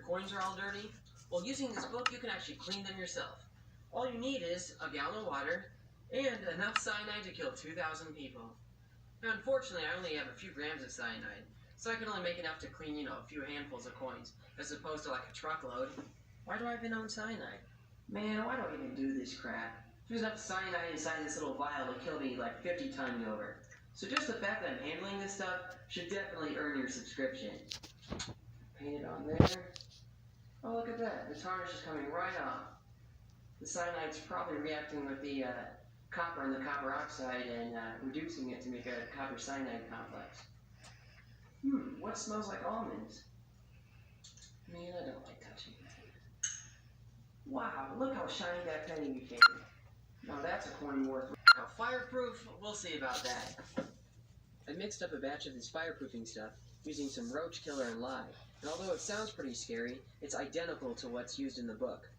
coins are all dirty? Well, using this book, you can actually clean them yourself. All you need is a gallon of water and enough cyanide to kill 2,000 people. Now, unfortunately, I only have a few grams of cyanide, so I can only make enough to clean, a few handfuls of coins, as opposed to like a truckload. Why do I even own cyanide? Man, why do I even do this crap? There's enough cyanide inside this little vial to kill me like 50 times over. So just the fact that I'm handling this stuff should definitely earn your subscription. Paint it on there. Oh, look at that. The tarnish is coming right off. The cyanide's probably reacting with the copper and the copper oxide and reducing it to make a copper cyanide complex. What smells like almonds? Man, I don't like touching that. Wow, look how shiny that penny became. Now that's a coin worth. Now fireproof, we'll see about that. I mixed up a batch of this fireproofing stuff using some roach killer and lye, and although it sounds pretty scary, it's identical to what's used in the book.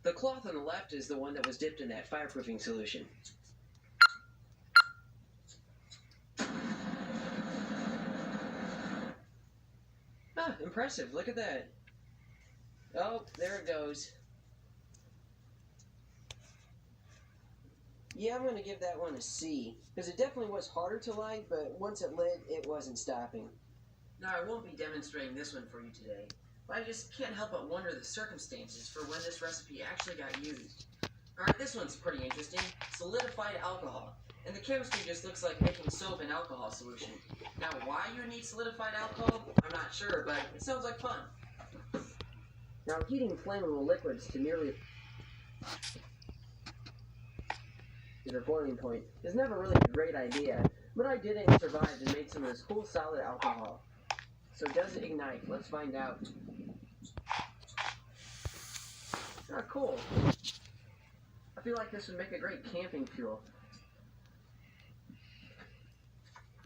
The cloth on the left is the one that was dipped in that fireproofing solution. Ah, impressive, look at that. Oh, there it goes. Yeah, I'm going to give that one a C, because it definitely was harder to light, but once it lit, it wasn't stopping. Now, I won't be demonstrating this one for you today, but I just can't help but wonder the circumstances for when this recipe actually got used. Alright, this one's pretty interesting. Solidified alcohol. And the chemistry just looks like making soap in alcohol solution. Now, why you need solidified alcohol, I'm not sure, but it sounds like fun. Now, heating flammable liquids to nearly their boiling point is never really a great idea, but I did it and survived and made some of this cool solid alcohol. So does it ignite? Let's find out. Ah, cool. I feel like this would make a great camping fuel.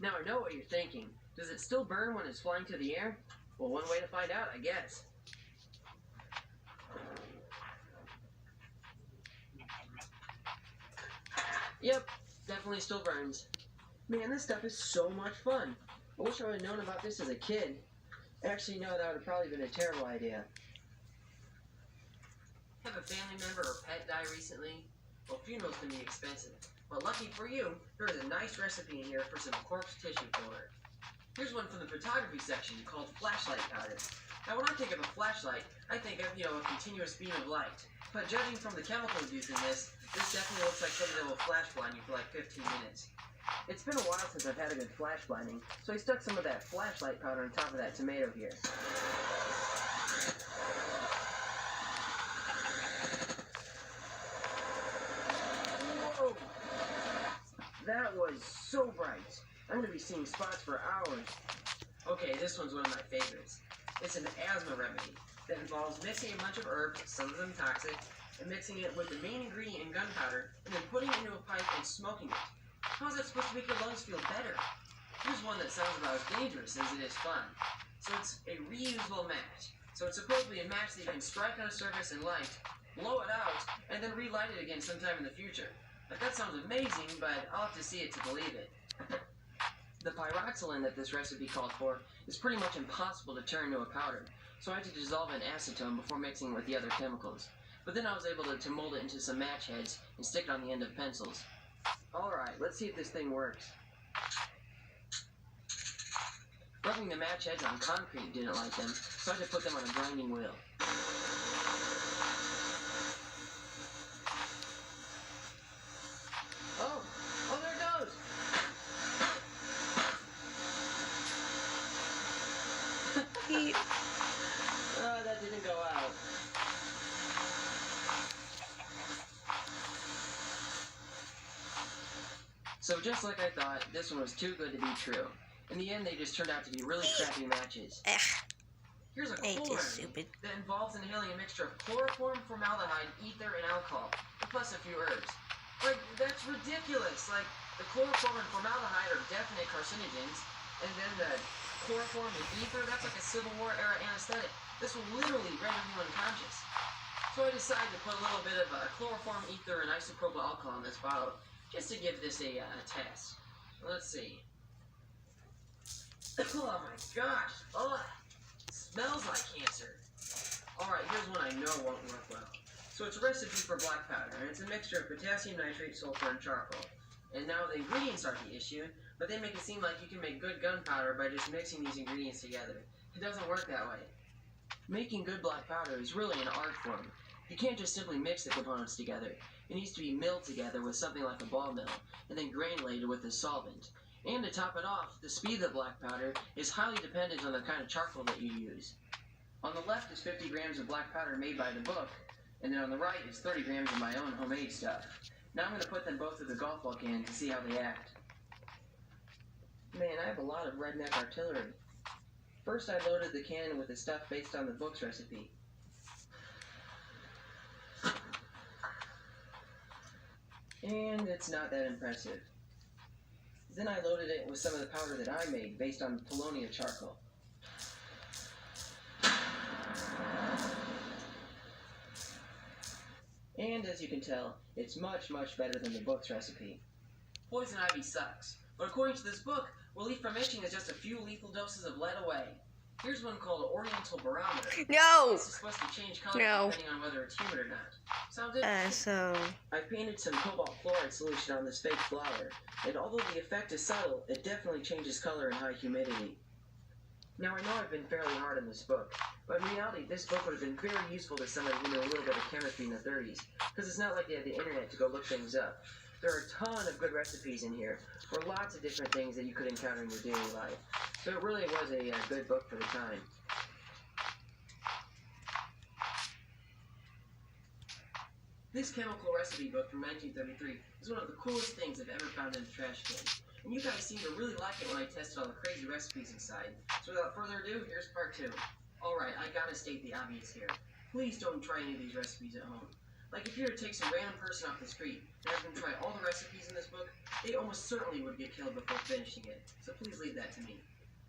Now I know what you're thinking. Does it still burn when it's flying through the air? Well, one way to find out, I guess. Yep, definitely still burns. Man, this stuff is so much fun. I wish I would have known about this as a kid. Actually, no, that would have probably been a terrible idea. Have a family member or pet die recently? Well, funerals can be expensive. But lucky for you, there is a nice recipe in here for some corpse tissue filler. Here's one from the photography section called flashlight powder. Now, when I think of a flashlight, I think of, a continuous beam of light. But judging from the chemicals used in this definitely looks like something that will flash blind you for like 15 minutes. It's been a while since I've had a good flash blinding, so I stuck some of that flashlight powder on top of that tomato here. Whoa! That was so bright. I'm going to be seeing spots for hours. Okay, this one's one of my favorites. It's an asthma remedy that involves mixing a bunch of herbs, some of them toxic, and mixing it with the main ingredient in gunpowder, and then putting it into a pipe and smoking it. How's that supposed to make your lungs feel better? Here's one that sounds about as dangerous as it is fun. So it's a reusable match. So it's supposedly a match that you can strike on a surface and light, blow it out, and then relight it again sometime in the future. Like, that sounds amazing, but I'll have to see it to believe it. The pyroxylin that this recipe called for is pretty much impossible to turn into a powder, so I had to dissolve an acetone before mixing it with the other chemicals. But then I was able to mold it into some match heads and stick it on the end of pencils. Alright, let's see if this thing works. Rubbing the match heads on concrete didn't light them, so I had to put them on a grinding wheel. Oh, there it goes! Oh, that didn't go out. So just like I thought, this one was too good to be true. In the end, they just turned out to be really crappy matches. Here's a cool remedy that involves inhaling a mixture of chloroform, formaldehyde, ether, and alcohol, plus a few herbs. Like, that's ridiculous. Like, the chloroform and formaldehyde are definite carcinogens, and then the chloroform and ether, that's like a Civil War era anesthetic. This will literally render you unconscious. So I decided to put a little bit of chloroform, ether, and isopropyl alcohol in this bottle, just to give this a test. Let's see. Oh my gosh! Oh, it smells like cancer. know won't work well. So it's a recipe for black powder, and it's a mixture of potassium nitrate, sulfur, and charcoal. And now the ingredients are the issue, but they make it seem like you can make good gunpowder by just mixing these ingredients together. It doesn't work that way. Making good black powder is really an art form. You can't just simply mix the components together. It needs to be milled together with something like a ball mill, and then granulated with a solvent. And to top it off, the speed of the black powder is highly dependent on the kind of charcoal that you use. On the left is 50 grams of black powder made by the book, and then on the right is 30 grams of my own homemade stuff. Now I'm going to put them both through the golf ball can to see how they act. Man, I have a lot of redneck artillery. First I loaded the can with the stuff based on the book's recipe. And it's not that impressive. Then I loaded it with some of the powder that I made based on Paulownia charcoal. And as you can tell, it's much, much better than the book's recipe. Poison ivy sucks, but according to this book, relief from itching is just a few lethal doses of lead away. Here's one called Oriental Barometer. No! This is supposed to change color depending on whether it's humid or not. Sounds interesting. I painted some cobalt fluoride solution on this fake flower, and although the effect is subtle, it definitely changes color in high humidity. Now I know I've been fairly hard on this book, but in reality this book would have been very useful to somebody who knew a little bit of chemistry in the 30s, because it's not like they had the internet to go look things up. There are a ton of good recipes in here for lots of different things that you could encounter in your daily life. So it really was a good book for the time. This chemical recipe book from 1933 is one of the coolest things I've ever found in a trash can. And you guys seem to really like it when I tested all the crazy recipes inside. So without further ado, here's part 2. Alright, I gotta state the obvious here. Please don't try any of these recipes at home. Like if you were to take some random person off the street and have them try all the recipes in this book, they almost certainly would get killed before finishing it. So please leave that to me.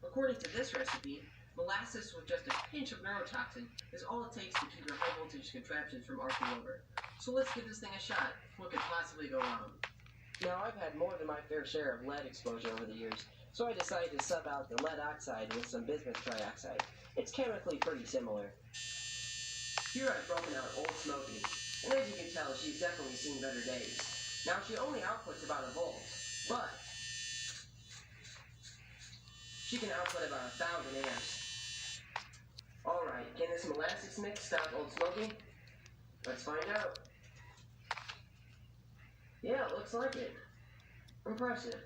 According to this recipe, molasses with just a pinch of neurotoxin is all it takes to keep your high voltage contraptions from arcing over. So let's give this thing a shot. What could possibly go wrong? Now I've had more than my fair share of lead exposure over the years, so I decided to sub out the lead oxide with some bismuth trioxide. It's chemically pretty similar. Here I've broken out Old Smoky, and as you can tell, she's definitely seen better days. Now she only outputs about a volt, but she can output about 1,000 amps. Alright, can this molasses mix stop Old Smoky? Let's find out. Yeah, it looks like it. Impressive.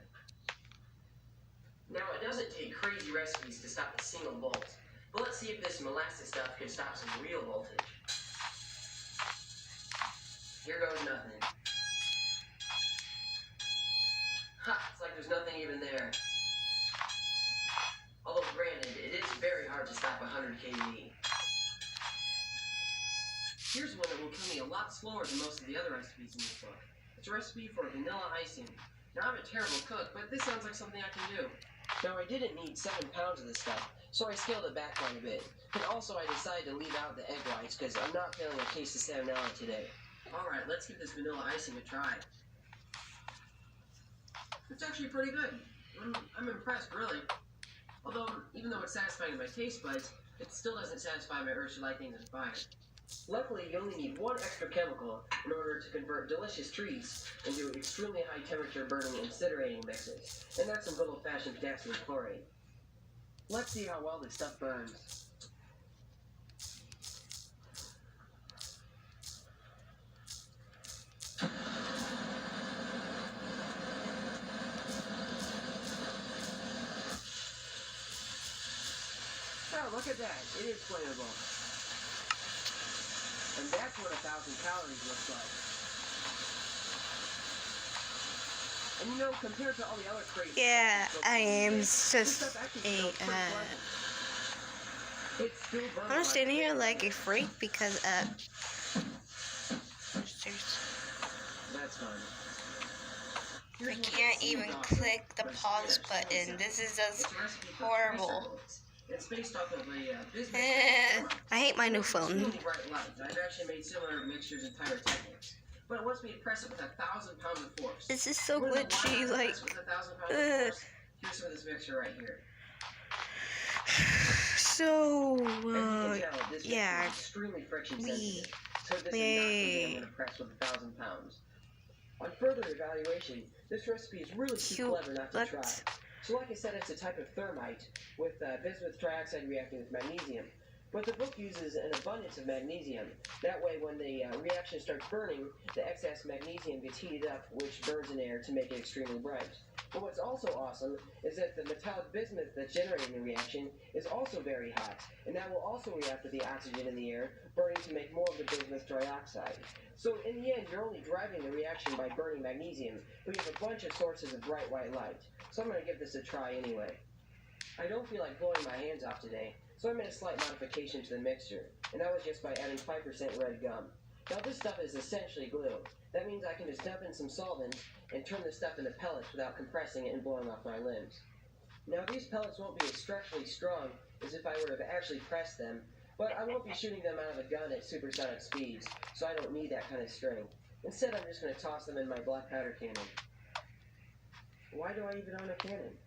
Now, it doesn't take crazy recipes to stop a single volt, but let's see if this molasses stuff can stop some real voltage. Here goes nothing. Ha! It's like there's nothing even there. Although, granted, it is very hard to stop 100 kV. Here's one that will kill me a lot slower than most of the other recipes in this book. It's a recipe for vanilla icing. Now, I'm a terrible cook, but this sounds like something I can do. Now, I didn't need 7 pounds of this stuff, so I scaled it back quite a bit. And also, I decided to leave out the egg whites, because I'm not feeling a taste of salmonella today. Alright, let's give this vanilla icing a try. It's actually pretty good. I'm impressed, really. Although, even though it's satisfying to my taste buds, it still doesn't satisfy my urge to light things on fire. Luckily, you only need one extra chemical in order to convert delicious treats into extremely high temperature burning incinerating mixes, and that's some good old-fashioned potassium chloride. Let's see how well this stuff burns. Oh, look at that. It is flammable. And that's what 1,000 calories looks like. And you know, compared to all the other crazy stuff, I am just I'm standing here like a freak because that's fine. I can't even click the pause button. This is just horrible. It's based off of a I hate my new phone. Bright light. I've actually made similar mixtures in pyrotechnics, but it wants me to press it with 1,000 pounds of force. This is so glitchy. Like, here's some of this mixture right here. So, As you can tell, this yeah, mixture is extremely friction we sensitive, so this is not something I'm going to press with 1,000 pounds. On further evaluation, this recipe is really too clever not to try. So like I said, it's a type of thermite with bismuth trioxide reacting with magnesium. But the book uses an abundance of magnesium. That way, when the reaction starts burning, the excess magnesium gets heated up, which burns in air to make it extremely bright. But what's also awesome is that the metallic bismuth that's generating the reaction is also very hot, and that will also react with the oxygen in the air, burning to make more of the bismuth trioxide. So in the end, you're only driving the reaction by burning magnesium, but you have a bunch of sources of bright white light. So I'm going to give this a try anyway. I don't feel like blowing my hands off today, so I made a slight modification to the mixture, and that was just by adding 5% red gum. Now this stuff is essentially glue. That means I can just dump in some solvent and turn this stuff into pellets without compressing it and blowing off my limbs. Now these pellets won't be as structurally strong as if I would have actually pressed them, but I won't be shooting them out of a gun at supersonic speeds, so I don't need that kind of strength. Instead, I'm just going to toss them in my black powder cannon. Why do I even own a cannon?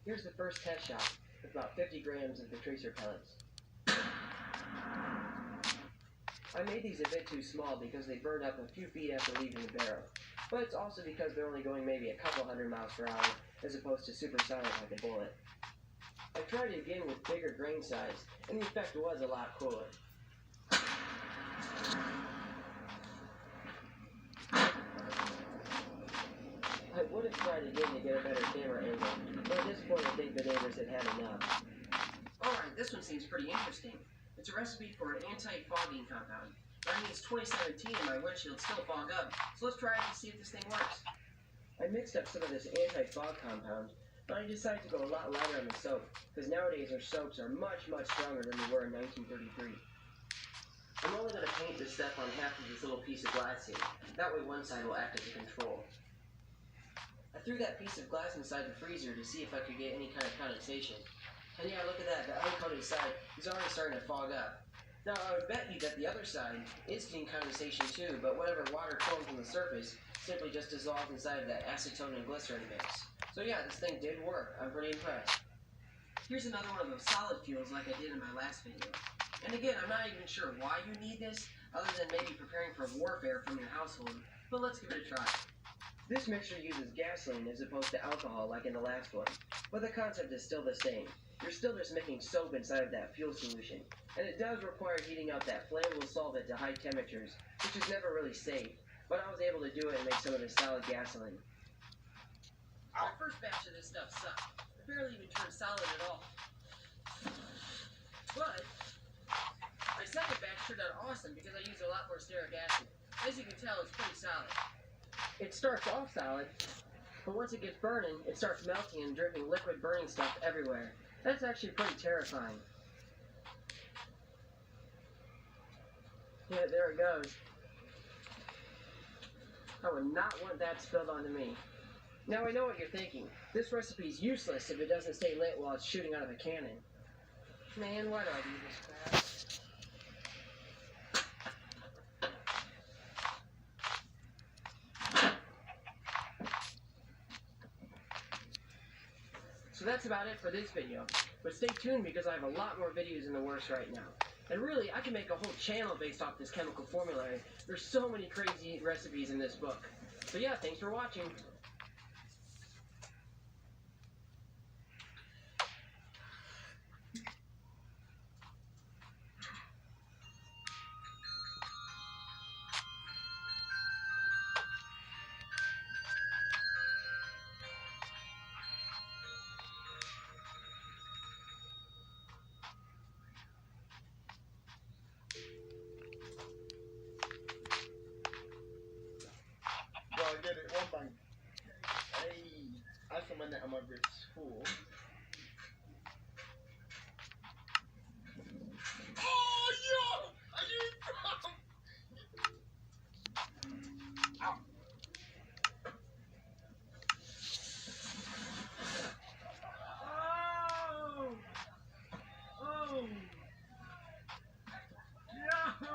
Here's the first test shot, with about 50 grams of the tracer pellets. I made these a bit too small because they burned up a few feet after leaving the barrel, but it's also because they're only going maybe a couple hundred miles per hour as opposed to supersonic like a bullet. I tried it again with bigger grain size, and the effect was a lot cooler. I would have tried again to get a better camera angle, but at this point I think the neighbors had had enough. Alright, this one seems pretty interesting. It's a recipe for an anti-fogging compound. That means 2017 and my windshield still fog up, so let's try it and see if this thing works. I mixed up some of this anti-fog compound, but I decided to go a lot lighter on the soap, because nowadays our soaps are much stronger than they were in 1933. I'm only going to paint this stuff on half of this little piece of glass here. That way one side will act as a control. I threw that piece of glass inside the freezer to see if I could get any kind of condensation. And yeah, look at that, the uncoated side is already starting to fog up. Now, I would bet you that the other side is getting condensation too, but whatever water forms on the surface simply just dissolved inside of that acetone and glycerin mix. So yeah, this thing did work. I'm pretty impressed. Here's another one of those solid fuels like I did in my last video. And again, I'm not even sure why you need this, other than maybe preparing for warfare from your household, but let's give it a try. This mixture uses gasoline as opposed to alcohol like in the last one, but the concept is still the same. You're still just making soap inside of that fuel solution, and it does require heating up that flammable solvent to high temperatures, which is never really safe, but I was able to do it and make some of this solid gasoline. My first batch of this stuff sucked. It barely even turned solid at all. But my second batch turned out awesome because I used a lot more stearic acid. As you can tell, it's pretty solid. It starts off solid, but once it gets burning, it starts melting and dripping liquid burning stuff everywhere. That's actually pretty terrifying. Yeah, there it goes. I would not want that spilled onto me. Now I know what you're thinking. This recipe is useless if it doesn't stay lit while it's shooting out of a cannon. Man, why do I do this crap? So that's about it for this video, but stay tuned because I have a lot more videos in the works right now. And really, I can make a whole channel based off this chemical formulary. There's so many crazy recipes in this book. So yeah, thanks for watching. Well, I get it. One bang. Hey, I have some of that on my wrist. Cool. Oh, yo! Are you from? Ow. Oh! Oh! Yo!